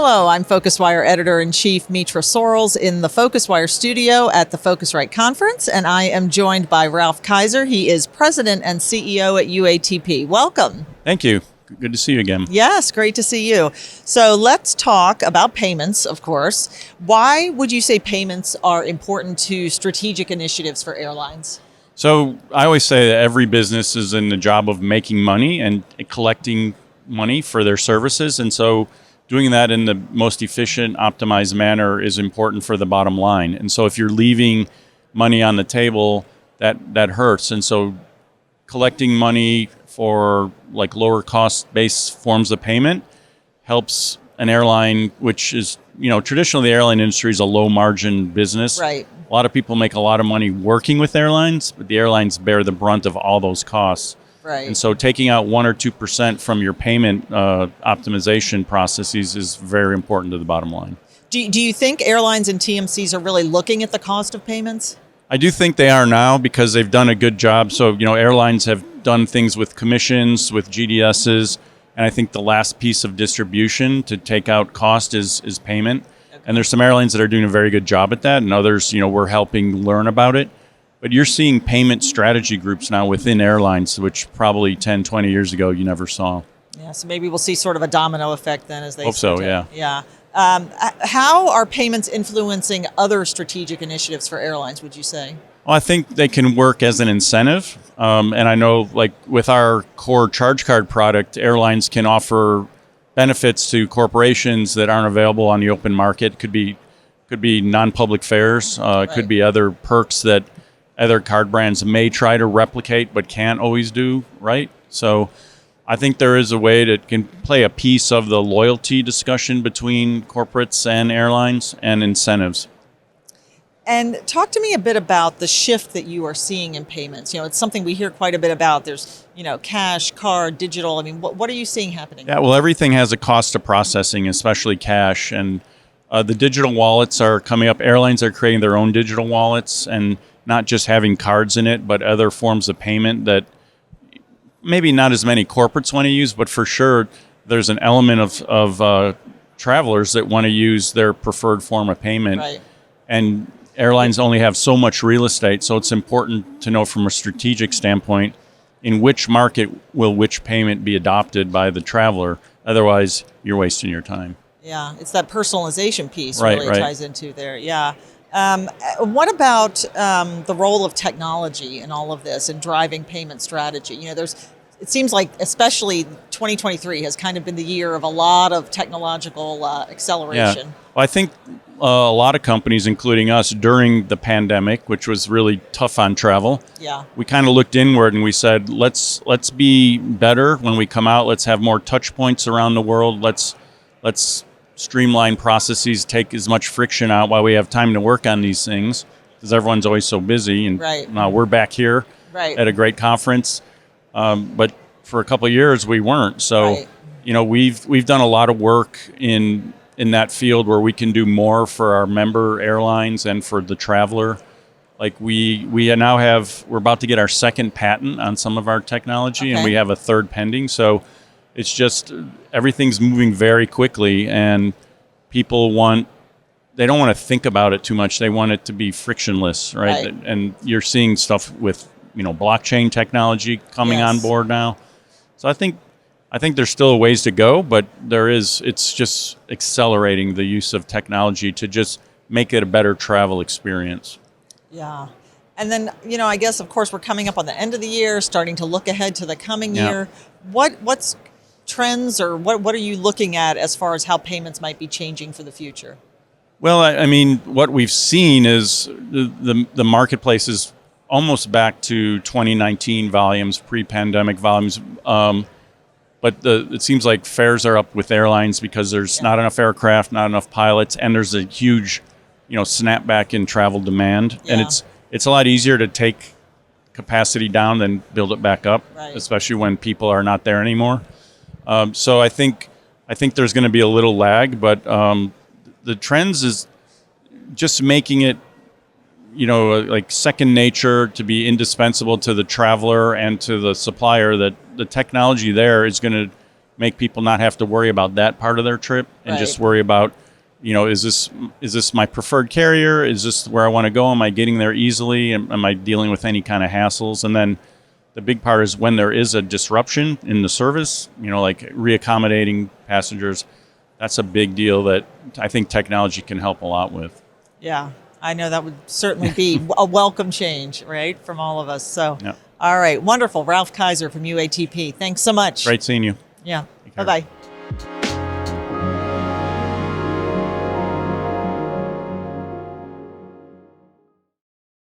Hello, I'm PhocusWire Editor-in-Chief Mitra Sorrells in the PhocusWire studio at the Phocuswright Conference, and I am joined by Ralph Kaiser. He is President and CEO at UATP. Welcome. Thank you. Good to see you again. Yes, great to see you. So let's talk about payments, of course. Why would you say payments are important to strategic initiatives for airlines? So I always say that every business is in the job of making money and collecting money for their services, and so doing that in the most efficient, optimized manner is important for the bottom line. And so if you're leaving money on the table, that hurts. And so collecting money for like lower cost based forms of payment helps an airline, which is, traditionally the airline industry is a low margin business. Right. A lot of people make a lot of money working with airlines, but the airlines bear the brunt of all those costs. Right. And so taking out 1 or 2% from your payment optimization processes is very important to the bottom line. Do you think airlines and TMCs are really looking at the cost of payments? I do think they are now because they've done a good job. So, airlines have done things with commissions, with GDSs, and I think the last piece of distribution to take out cost is payment. Okay. And there's some airlines that are doing a very good job at that, and others, we're helping learn about it. But you're seeing payment strategy groups now within airlines, which probably 10, 20 years ago you never saw. Yeah, so maybe we'll see sort of a domino effect then as they hope so, yeah. Yeah. How are payments influencing other strategic initiatives for airlines, would you say? Well, I think they can work as an incentive. And I know, like with our core charge card product, airlines can offer benefits to corporations that aren't available on the open market. Could be non-public fares. Right. Could be other perks that other card brands may try to replicate but can't always do, right? So I think there is a way that can play a piece of the loyalty discussion between corporates and airlines and incentives. And talk to me a bit about the shift that you are seeing in payments. It's something we hear quite a bit about. There's, cash, card, digital. I mean, what are you seeing happening? Yeah, well, everything has a cost of processing, especially cash. And the digital wallets are coming up. Airlines are creating their own digital wallets and not just having cards in it, but other forms of payment that maybe not as many corporates want to use, but for sure there's an element of travelers that want to use their preferred form of payment. Right. And airlines only have so much real estate, so it's important to know from a strategic standpoint in which market will which payment be adopted by the traveler. Otherwise, you're wasting your time. Yeah, it's that personalization piece right, really ties into there. Yeah. What about the role of technology in all of this and driving payment strategy? It seems like especially 2023 has kind of been the year of a lot of technological acceleration. Yeah. Well, I think a lot of companies, including us, during the pandemic, which was really tough on travel, we kind of looked inward and we said, let's be better when we come out. Let's have more touch points around the world. Let's streamline processes, take as much friction out while we have time to work on these things, because everyone's always so busy. And now we're back here at a great conference, but for a couple of years we weren't. So, we've done a lot of work in that field where we can do more for our member airlines and for the traveler. Like we're about to get our second patent on some of our technology, and we have a third pending. So it's just everything's moving very quickly, and people they don't want to think about it too much. They want it to be frictionless, right? And you're seeing stuff with blockchain technology coming on board now. So I think there's still a ways to go, but it's just accelerating the use of technology to just make it a better travel experience. Yeah. And then, I guess, of course, we're coming up on the end of the year, starting to look ahead to the coming year. What's trends or what are you looking at as far as how payments might be changing for the future? Well, I mean, what we've seen is the marketplace is almost back to 2019 volumes, pre-pandemic volumes. But it seems like fares are up with airlines because there's not enough aircraft, not enough pilots, and there's a huge, snapback in travel demand. Yeah. And it's a lot easier to take capacity down than build it back up, especially when people are not there anymore. So I think there's going to be a little lag, but the trends is just making it, like second nature, to be indispensable to the traveler and to the supplier, that the technology there is going to make people not have to worry about that part of their trip and just worry about, is this my preferred carrier? Is this where I want to go? Am I getting there easily? Am I dealing with any kind of hassles? And then the big part is when there is a disruption in the service, like reaccommodating passengers. That's a big deal that I think technology can help a lot with. Yeah, I know that would certainly be a welcome change, right, from all of us. So, All right, wonderful. Ralph Kaiser from UATP. Thanks so much. Great seeing you. Yeah, bye-bye.